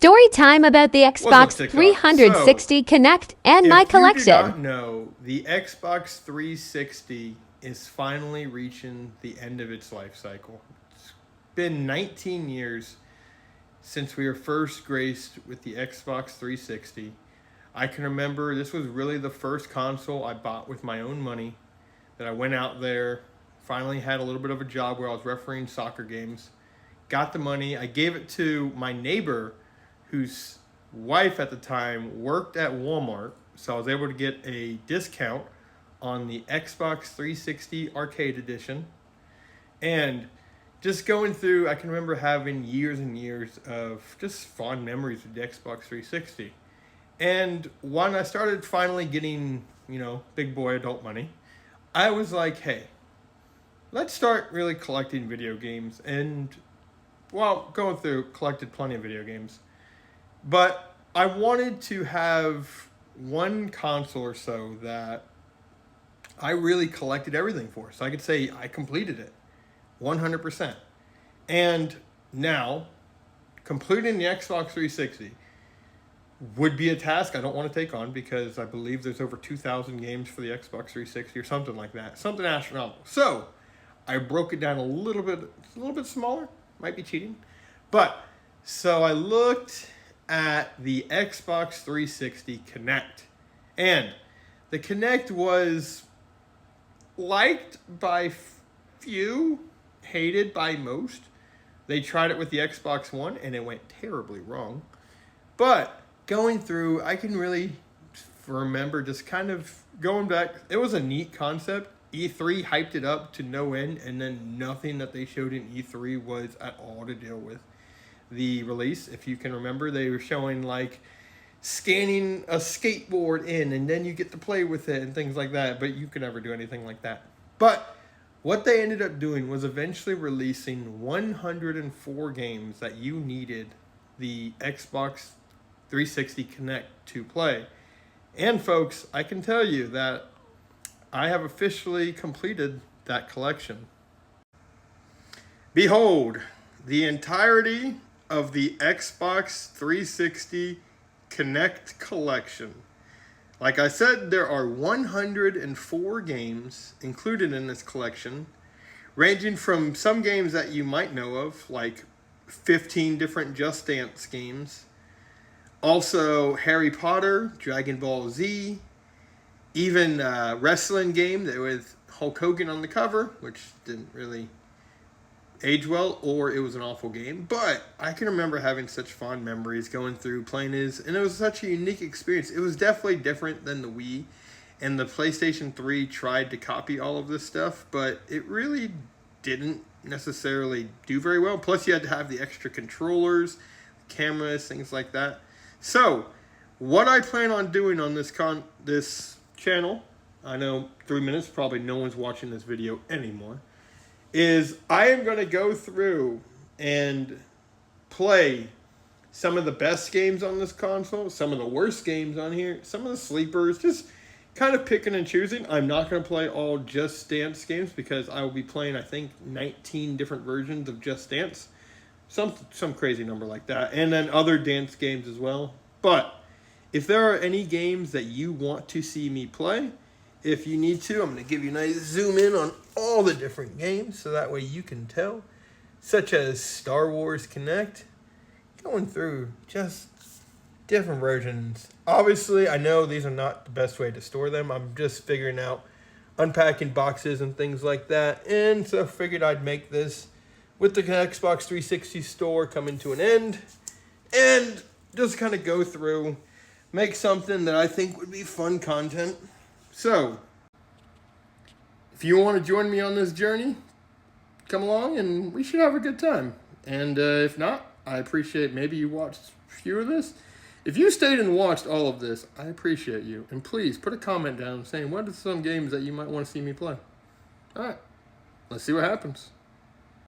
Story time about the What's up, Xbox TikTok? 360 Kinect and my If you do collection. not know, the Xbox 360 is finally reaching the end of its life cycle. It's been 19 years since we were first graced with the Xbox 360. I can remember this was really the first console I bought with my own money, that I went out there, finally had a little bit of a job where I was refereeing soccer games, got the money, I gave it to my neighbor whose wife at the time worked at Walmart, so I was able to get a discount on the Xbox 360 Arcade Edition. And just going through, I can remember having years and years of just fond memories with the Xbox 360. And when I started finally getting, big boy adult money, I was like, hey, let's start really collecting video games. And, going through, collected plenty of video games. But I wanted to have one console or so that I really collected everything for. So I could say I completed it 100%. And now, completing the Xbox 360 would be a task I don't want to take on, because I believe there's over 2,000 games for the Xbox 360 or something like that. Something astronomical. So I broke it down a little bit smaller. Might be cheating. So I looked at the Xbox 360 Kinect. And the Kinect was liked by few, hated by most. They tried it with the Xbox One and it went terribly wrong. But going through, I can really remember just kind of going back. It was a neat concept. E3 hyped it up to no end, and then nothing that they showed in E3 was at all to deal with the release. If you can remember, they were showing like scanning a skateboard in, and then you get to play with it and things like that, but you could never do anything like that. But what they ended up doing was eventually releasing 104 games that you needed the Xbox 360 Kinect to play. And folks, I can tell you that I have officially completed that collection. Behold, the entirety of the Xbox 360 Kinect collection. Like I said, there are 104 games included in this collection, ranging from some games that you might know of, like 15 different Just Dance games, also Harry Potter, Dragon Ball Z, even a wrestling game that with Hulk Hogan on the cover, which didn't really age well, or it was an awful game. But I can remember having such fond memories going through playing this, and it was such a unique experience. It was definitely different than the Wii, and the PlayStation 3 tried to copy all of this stuff, but it really didn't necessarily do very well. Plus, you had to have the extra controllers, cameras, things like that. So, what I plan on doing on this channel, I know 3 minutes, probably no one's watching this video anymore, is I am going to go through and play some of the best games on this console, some of the worst games on here, some of the sleepers, just kind of picking and choosing. I'm not going to play all Just Dance games because I will be playing, I think, 19 different versions of Just Dance. Some crazy number like that. And then other dance games as well. But if there are any games that you want to see me play, if you need to, I'm going to give you a nice zoom in on all the different games so that way you can tell, such as Star Wars Kinect, going through just different versions. Obviously, I know these are not the best way to store them. I'm just figuring out unpacking boxes and things like that. And so I figured I'd make this with the Xbox 360 store coming to an end and just kind of go through, make something that I think would be fun content. So, if you want to join me on this journey, come along and we should have a good time. And if not, I appreciate maybe you watched a few of this. If you stayed and watched all of this, I appreciate you. And please put a comment down saying what are some games that you might want to see me play. All right, let's see what happens.